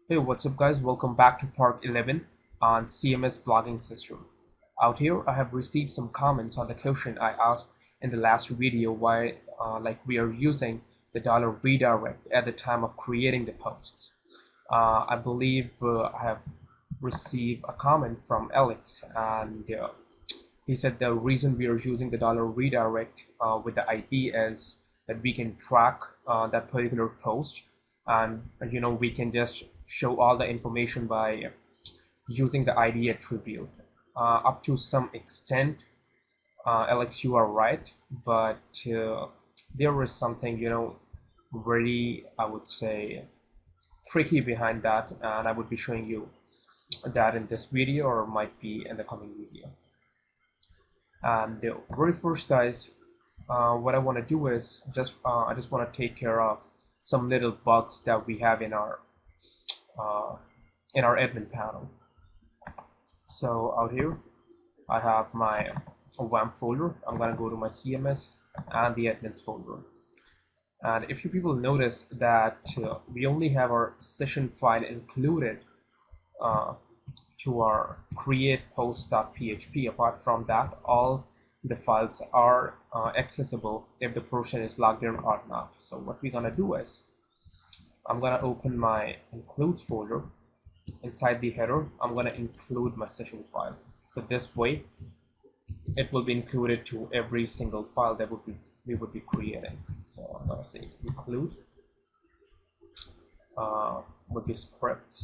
Hey, what's up guys? Welcome back to part 11 on CMS Blogging System. Out here, I have received some comments on the question I asked in the last video why we are using the dollar redirect at the time of creating the posts. I believe I have received a comment from Alex, and he said the reason we are using the dollar redirect with the ID is that we can track that particular post, and we can just show all the information by using the ID attribute. Up to some extent, Alex, you are right, but there is something very, I would say, tricky behind that, and I would be showing you that in this video or might be in the coming video. And the very first, guys, what I want to do is I just want to take care of some little bugs that we have uh, in our admin panel. So out here, I have my WAMP folder. I'm gonna go to my CMS and the admins folder. And if you people notice that we only have our session file included to our create post.php. Apart from that, all the files are accessible if the person is logged in or not. So what we're gonna do is I'm gonna open my includes folder. Inside the header, I'm gonna include my session file. So this way, it will be included to every single file that we would be creating. So I'm gonna say include with the script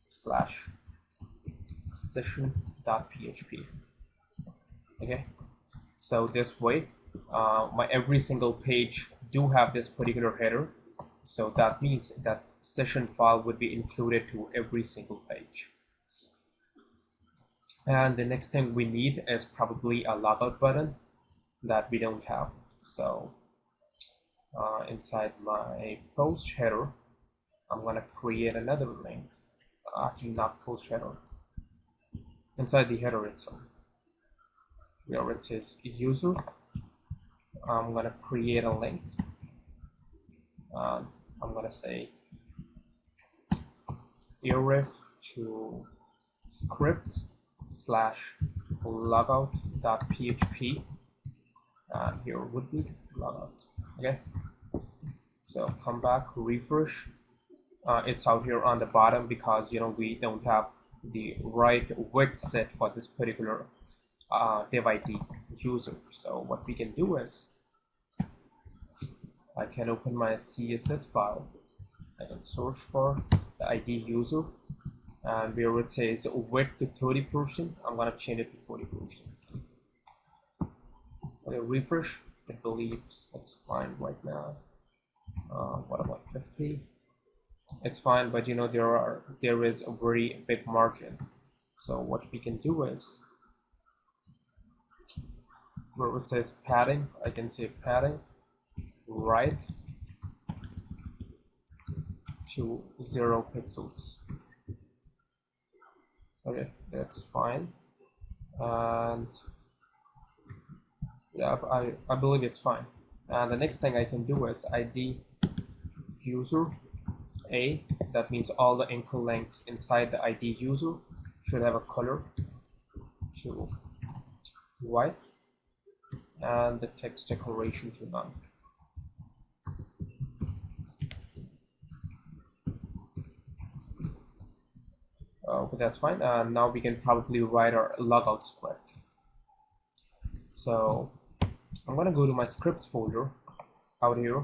slash session.php. Okay, so this way my every single page do have this particular header, so that means that session file would be included to every single page. And the next thing we need is probably a logout button that we don't have. So inside my post header, I'm gonna create another link, actually not post header, inside the header itself, where it says user. I'm gonna create a link, and I'm gonna say aref to script slash logout.php, and here would be logout. Okay, so come back, refresh. It's out here on the bottom because we don't have the right width set for this particular dev ID user. So what we can do is I can open my CSS file. I can search for the ID user, and where it says width to 30%, I'm gonna change it to 40%. Okay, refresh. It believes it's fine right now. What about 50? It's fine, but there is a very big margin. So what we can do is, where it says padding, I can say padding right to 0 pixels. Okay, that's fine. And yeah, I believe it's fine. And the next thing I can do is ID user A. That means all the anchor links inside the ID user should have a color to white, and the text decoration to none. But that's fine. And now we can probably write our logout script. So I'm gonna go to my scripts folder out here.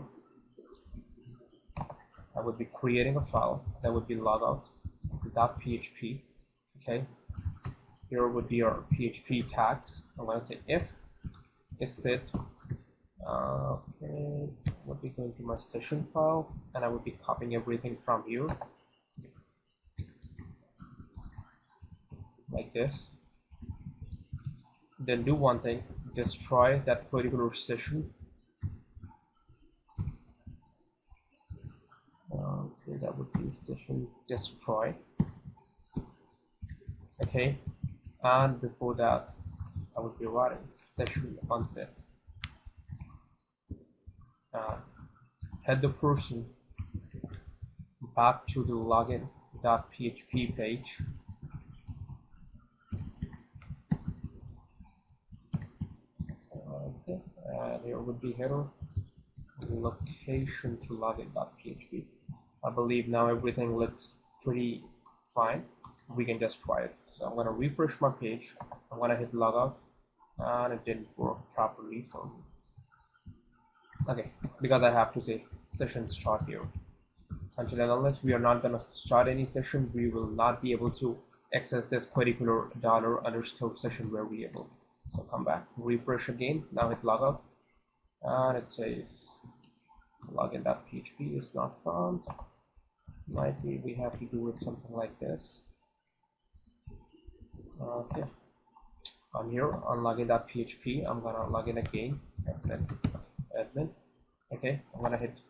I would be creating a file that would be logout.php. Okay, here would be our PHP tags. I'm gonna say if is set. Okay, I would be going to my session file, and I would be copying everything from here like this. Then do one thing, destroy that particular session. Okay, that would be session destroy. Okay, and before that I would be writing session unset. Had the person back to the login.php page. Okay, and here would be header location to login.php. I believe now everything looks pretty fine. We can just try it. So I'm going to refresh my page. I'm going to hit logout, and it didn't work properly for me. Okay, because I have to say session start here. Until and unless we are not going to start any session, we will not be able to access this particular $_session variable. So come back, refresh again. Now hit logout, and it says login.php is not found. Might be we have to do it something like this. Okay, I'm here on login.php. I'm gonna log in again, admin. Okay, I'm gonna hit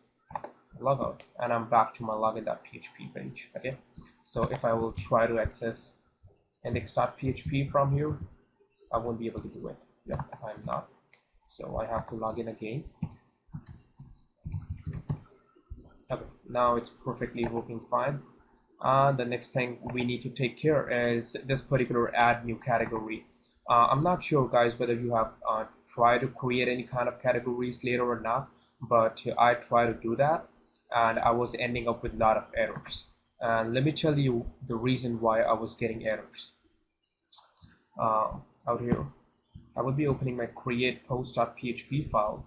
logout, and I'm back to my login.php page. Okay, so if I will try to access index.php from here, I won't be able to do it. Yeah, I'm not. So I have to log in again. Okay, now it's perfectly working fine. The next thing we need to take care is this particular add new category. I'm not sure, guys, whether you have tried to create any kind of categories later or not, but I tried to do that, and I was ending up with a lot of errors. And let me tell you the reason why I was getting errors. Out here, I will be opening my create post.php file.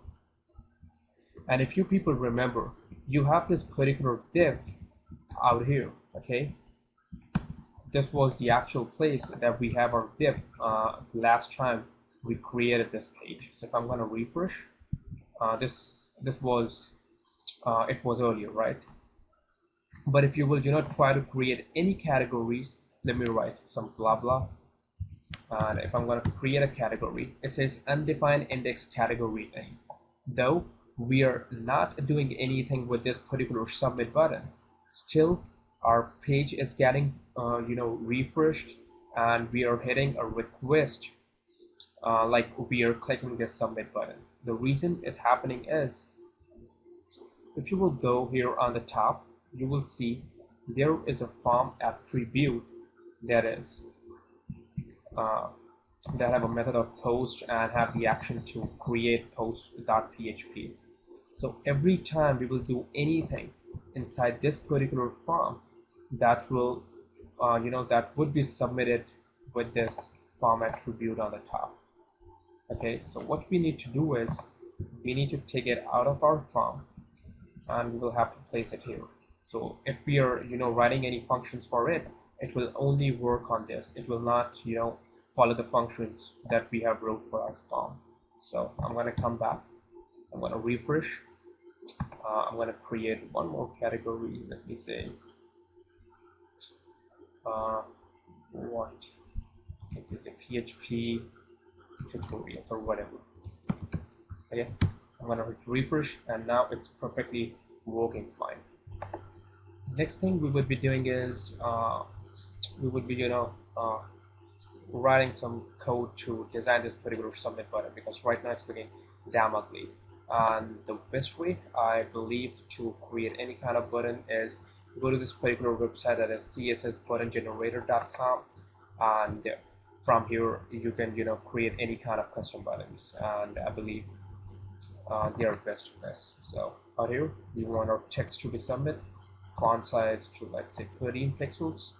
And if you people remember, you have this particular div out here. Okay, this was the actual place that we have our div the last time we created this page. So if I'm going to refresh, this was it was earlier, right? But if you will try to create any categories, let me write some blah blah, and if I'm going to create a category, it says undefined index category name. Though we are not doing anything with this particular submit button, still our page is getting refreshed, and we are hitting a request like we are clicking this submit button. The reason it's happening is, if you will go here on the top, you will see there is a form attribute that is that have a method of post and have the action to create post.php. So every time we will do anything inside this particular form, that will that would be submitted with this form attribute on the top. Okay, so what we need to do is we need to take it out of our form, and we will have to place it here. So if we are writing any functions for it, it will only work on this. It will not follow the functions that we have wrote for our form. So I'm going to come back, I'm going to refresh, I'm going to create one more category. Let me say what it is, a PHP tutorials or whatever. Okay, I'm going to refresh, and now it's perfectly working fine. Next thing we would be doing is we would be writing some code to design this particular submit button, because right now it's looking damn ugly. And the best way, I believe, to create any kind of button is go to this particular website, that is cssbuttongenerator.com, and from here you can create any kind of custom buttons, and I believe they are best of this. So out here we want our text to be submit, font size to, let's say, 13 pixels,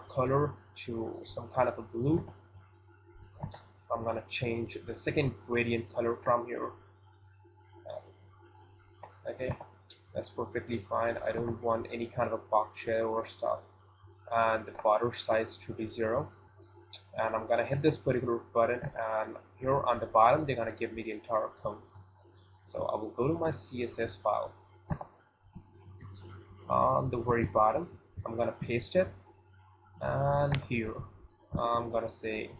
color to some kind of a blue. I'm gonna change the second gradient color from here. Okay, that's perfectly fine. I don't want any kind of a box shadow or stuff, and the border size to be 0. And I'm gonna hit this particular button, and here on the bottom they're gonna give me the entire code. So I will go to my CSS file. On the very bottom, I'm gonna paste it, and here I'm gonna say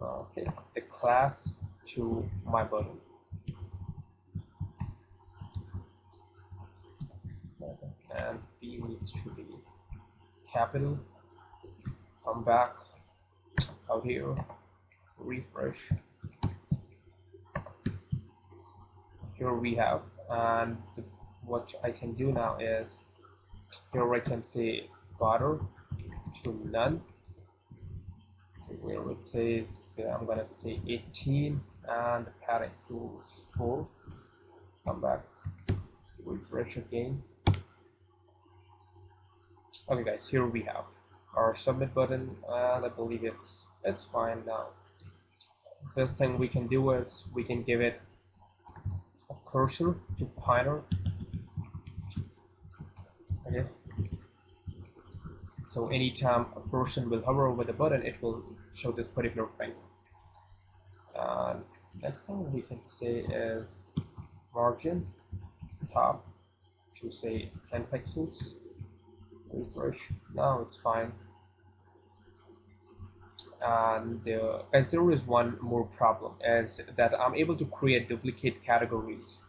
okay, the class to my button, and B needs to be capital. Come back out here, refresh. Here we have, and what I can do now is Here I can say border to none, where it says I'm gonna say 18 and padding to 4. Come back, refresh again. Okay guys, here we have our submit button, and I believe it's fine now. Best thing we can do is we can give it a cursor to pointer. Okay, so anytime a person will hover over the button, it will show this particular thing. And next thing we can say is margin top to say 10 pixels. Refresh. Now it's fine. And as there is one more problem, is that I'm able to create duplicate categories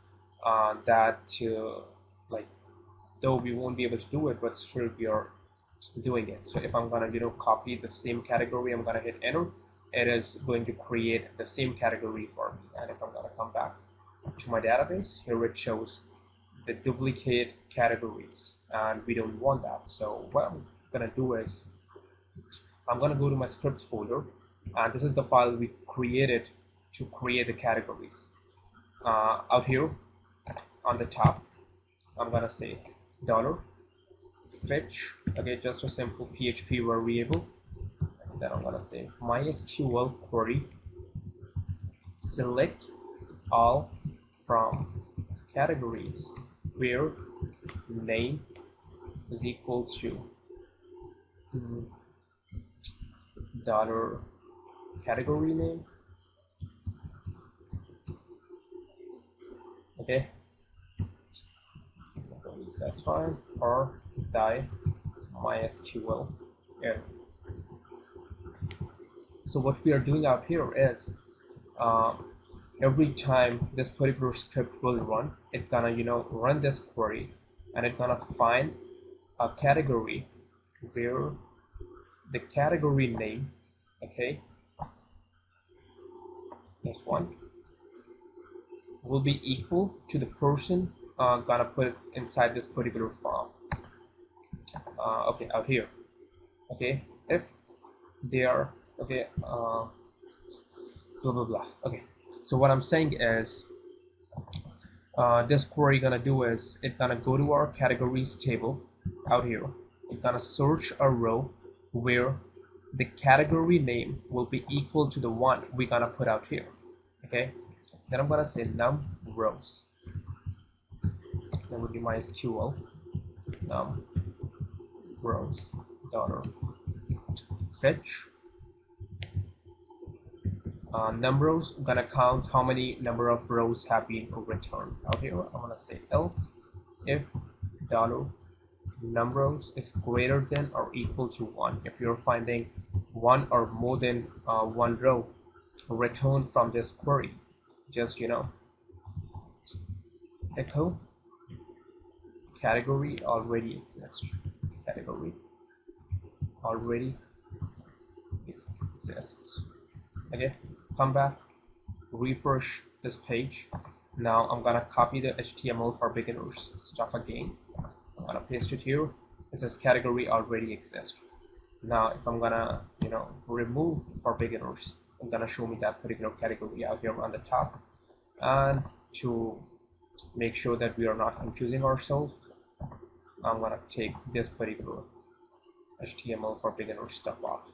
that like, though we won't be able to do it, but still we are doing it. So if I'm gonna copy the same category, I'm gonna hit enter, it is going to create the same category for me. And if I'm gonna come back to my database, here it shows the duplicate categories, and we don't want that. So what I'm gonna do is I'm gonna go to my scripts folder, and this is the file we created to create the categories. Out here on the top, I'm gonna say $fetch, okay, just a simple PHP variable. And then I'm gonna say MySQL query select all from categories where name is equals to dollar category name. Okay, that's fine, or die MySQL. Yeah. So what we are doing out here is every time this particular script will run, it's gonna run this query, and it's gonna find a category where the category name, okay, this one will be equal to the person gonna put it inside this particular file. Okay, out here, okay, if they are okay, blah blah blah. Okay, so what I'm saying is this query gonna do is it's gonna go to our categories table out here. It's gonna search a row where the category name will be equal to the one we're gonna put out here. Okay, then I'm gonna say num rows. That would be MySQL num rows dollar fetch num rows. I'm gonna count how many number of rows have been returned. Out here I'm gonna say else if dollar num rows is greater than or equal to 1. If you're finding one or more than one row returned from this query, just echo category already exists. Category already exists. Okay, come back, refresh this page. Now I'm gonna copy the HTML for beginners stuff again. I'm gonna paste it here. It says category already exists. Now if I'm gonna remove for beginners, I'm gonna show me that particular category out here on the top. And to make sure that we are not confusing ourselves, I'm gonna take this particular HTML for beginner stuff off.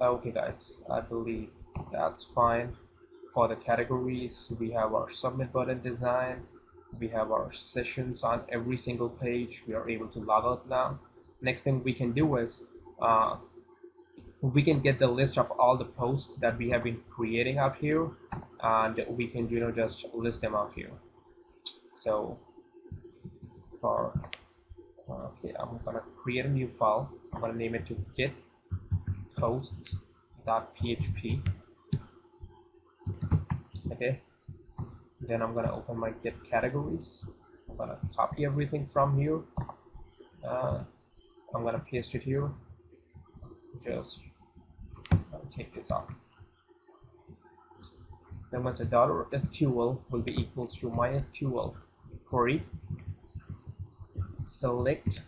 Okay guys, I believe that's fine. For the categories, we have our submit button design, we have our sessions on every single page. We are able to log out now. Next thing we can do is we can get the list of all the posts that we have been creating out here, and we can just list them out here. So for okay, I'm gonna create a new file. I'm gonna name it to get posts.php. okay, then I'm gonna open my get categories. I'm gonna copy everything from here. I'm gonna paste it here. Just take this off. Then once a $SQL will be equals to MySQL query select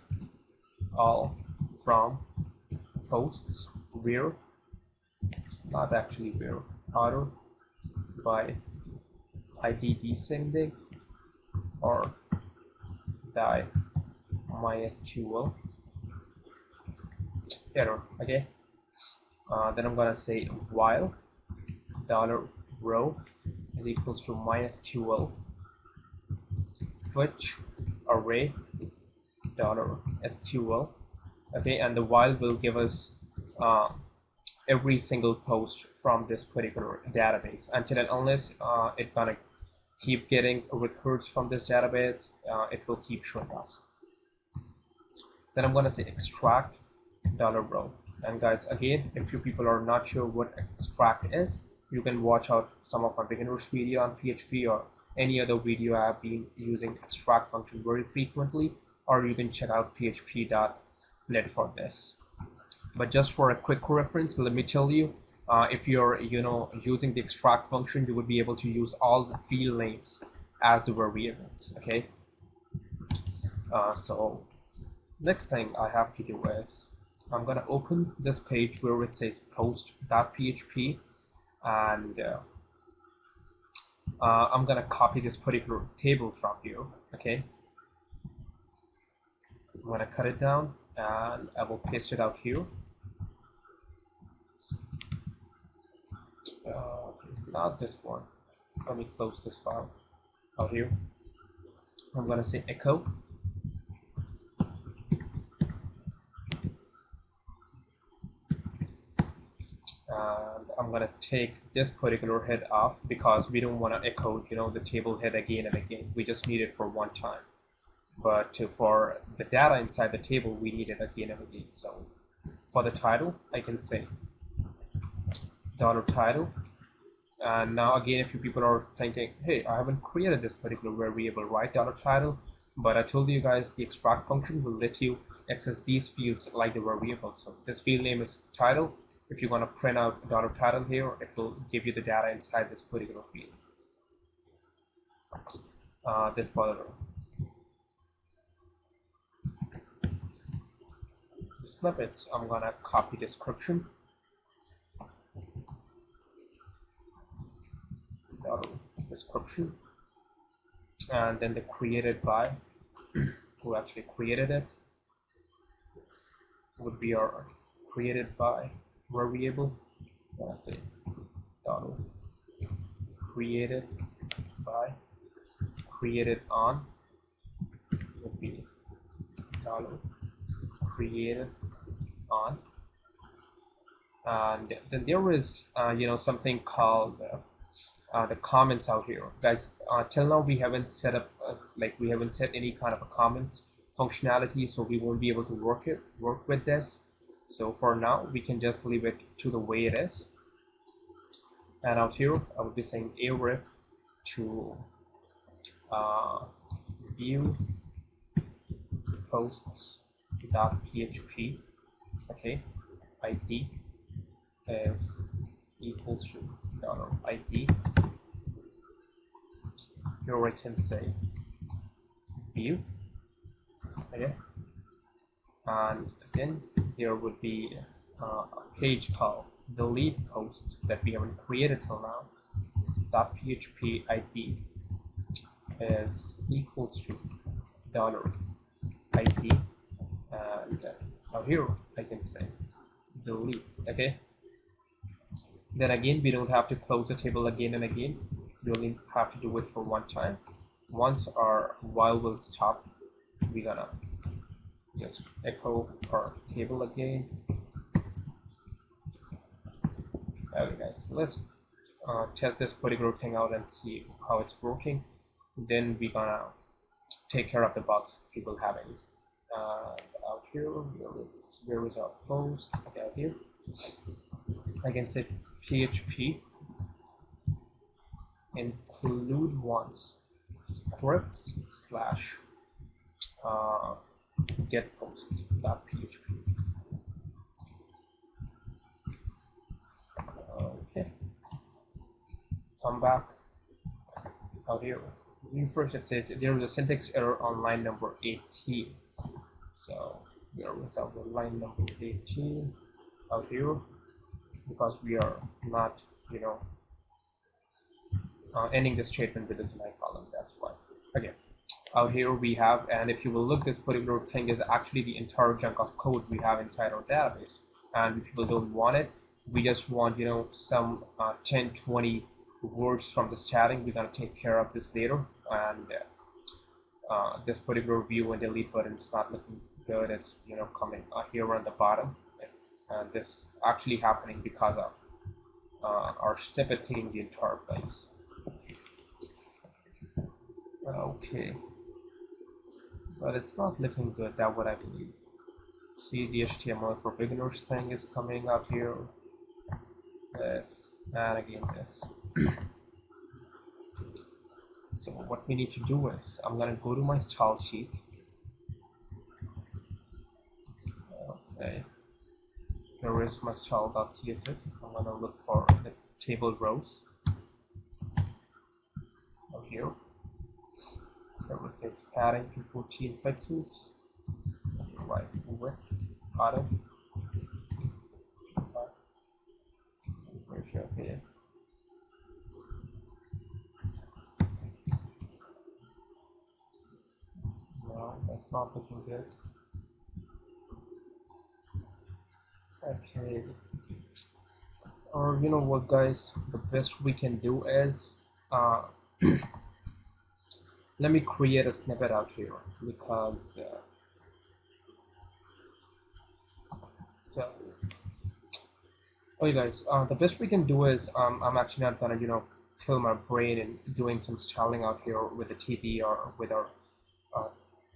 all from posts where, not actually where, order by id descending or die mysql error. Okay, then I'm gonna say while $row is equals to mysql fetch array $sql. Okay, and the while will give us every single post from this particular database until and unless it's gonna keep getting records from this database, it will keep showing us. Then I'm gonna say extract $row. And guys, again, if you people are not sure what extract is, you can watch out some of my beginners video on PHP or any other video I have been using extract function very frequently, or you can check out php.net for this. But just for a quick reference, let me tell you, if you're using the extract function, you would be able to use all the field names as the variables. Okay, so next thing I have to do is I'm gonna open this page where it says post.php, and I'm gonna copy this particular table from here. Okay, I'm gonna cut it down and I will paste it out here. Not this one. Let me close this file out here. I'm gonna say echo and I'm gonna take this particular head off because we don't want to echo the table head again and again. We just need it for one time, but for the data inside the table we need it again and again. So for the title I can say $title. And now again, if you people are thinking, hey, I haven't created this particular variable, right, $title, but I told you guys the extract function will let you access these fields like the variable. So this field name is title. If you want to print out $title here, it will give you the data inside this particular field. Then for the snippets, I'm gonna copy description, description, and then the created by, who actually created it, would be our created by variable. Let's say created by, created on would be created on. And then there is something called the comments out here, guys. Till now we haven't set up we haven't set any kind of a comment functionality, so we won't be able to work with this. So for now we can just leave it to the way it is. And out here I would be saying aref to view posts.php. okay, id is equals to $id. Here I can say view. Okay, and then there would be a page called delete post that we haven't created till now. .php id is equals to $id, and out here I can say delete. Okay, then again we don't have to close the table again and again. We only have to do it for one time. Once our while will stop, we're gonna just echo our table again. Okay guys, let's test this particular thing out and see how it's working. Then we're gonna take care of the bugs if people have any. Out here, where is our post? Okay, out here I can say php include once scripts slash get posts.php. Okay, come back out here. Refresh. It says there is a syntax error on line number 18. So we are with our line number 18 out here, because we are not, ending the statement with a semicolon. That's why. Again, out here we have, and if you will look, this particular thing is actually the entire chunk of code we have inside our database, and people don't want it. We just want, some 10, 20 words from this chatting. We're going to take care of this later. And this particular view and delete button is not looking good. It's, coming here on the bottom, and this actually happening because of our snippeting the entire place. Okay, but it's not looking good. That's what I believe. See, the HTML for beginners thing is coming up here. This, and again this. So what we need to do is, I'm gonna go to my style sheet. Okay, here is my style.css. I'm gonna look for the table rows out here. Everything's padding to 14 pixels. Right, width, auto. Okay. No, that's not looking good. Okay. Or you know what, guys? The best we can do is, let me create a snippet out here, because so. Okay, guys. The best we can do is, I'm actually not gonna, kill my brain in doing some styling out here with the TD or with our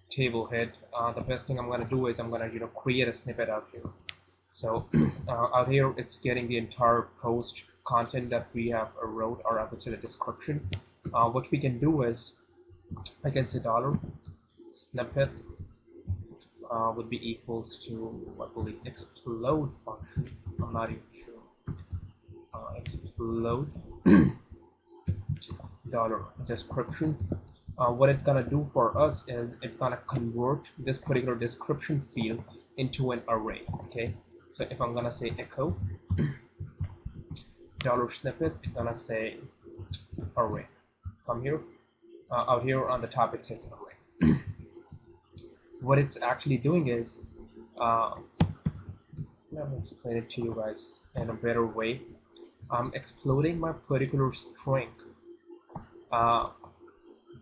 table head. The best thing I'm gonna do is I'm gonna, create a snippet out here. So out here, it's getting the entire post content that we have wrote, or I would say the description. What we can do is, I can say $snippet would be equals to, I believe, explode function. I'm not even sure. Explode $description. What it's gonna do for us is it's gonna convert this particular description field into an array. Okay, so if I'm gonna say echo $snippet, it's gonna say array. Come here, out here on the top it says array. What it's actually doing is, let me explain it to you guys in a better way. I'm exploding my particular string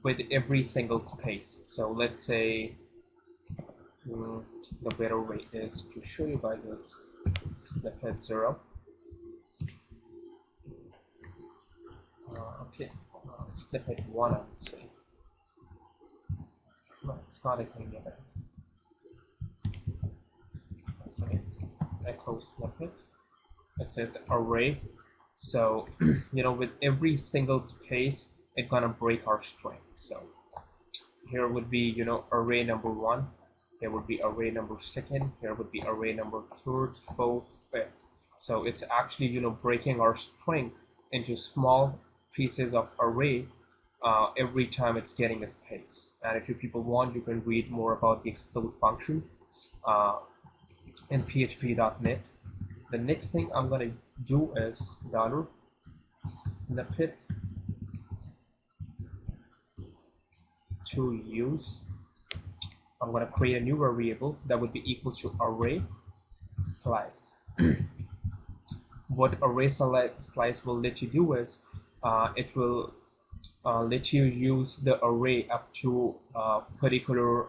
with every single space. So let's say the better way is to show you guys this snippet 0. Okay, snippet 1, I would say. No, it's not a thing yet. Let's say echo snippet. It says array. So with every single space, it's gonna break our string. So here would be array number 1. Here would be array number 2nd. Here would be array number 3rd, 4th, 5th. So it's actually breaking our string into small pieces of array every time it's getting a space. And if you people want, you can read more about the explode function in php.net. The next thing I'm gonna do is $snippet to use. I'm gonna create a new variable that would be equal to array slice. What array slice will let you do is, it will let you use the array up to a particular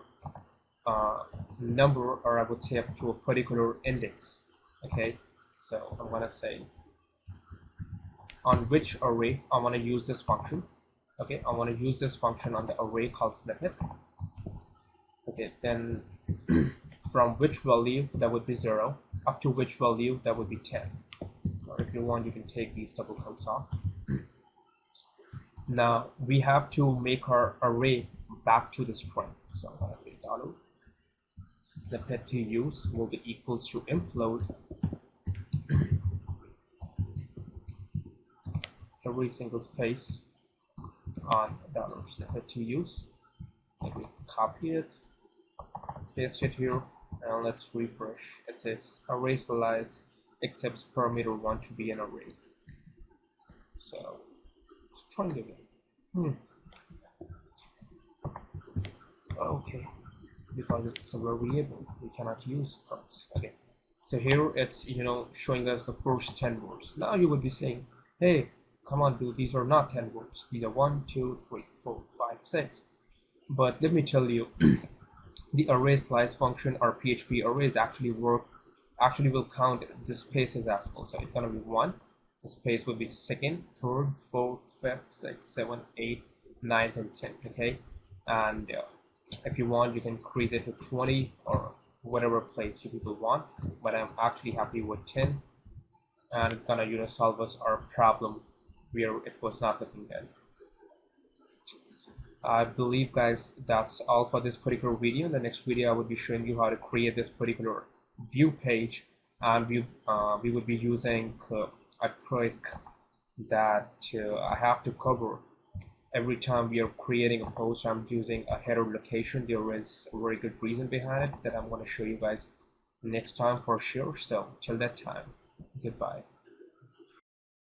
number, or I would say up to a particular index. Okay, so I'm gonna say on which array I want to use this function. Okay, I want to use this function on the array called snippet. Okay, then from which value, that would be 0, up to which value, that would be 10. Or if you want, you can take these double quotes off. Now we have to make our array back to the string. So I'm going to say $snippet to use will be equals to implode every single space on $snippet to use. Let me copy it, paste it here and let's refresh. It says array slice accepts parameter 1 to be an array. So string again. Okay, because it's a variable, we cannot use cards. Okay, so here it's showing us the first 10 words. Now you would be saying, hey, come on dude, these are not 10 words, these are 1 2 3 4 5 6. But let me tell you, the array slice function or PHP arrays actually will count the spaces as well. So it's gonna be 1, the space will be second, third, fourth, fifth, sixth, seventh, eighth, ninth, and 10th. Okay, and if you want, you can increase it to 20 or whatever place you people want, but I'm actually happy with 10, and it's gonna solve us our problem where it was not looking good. I believe, guys, that's all for this particular video. In the next video I will be showing you how to create this particular view page, and we would be using a trick that I have to cover every time we are creating a post. I'm using a header location. There is a very good reason behind it that I'm going to show you guys next time for sure. So till that time, goodbye.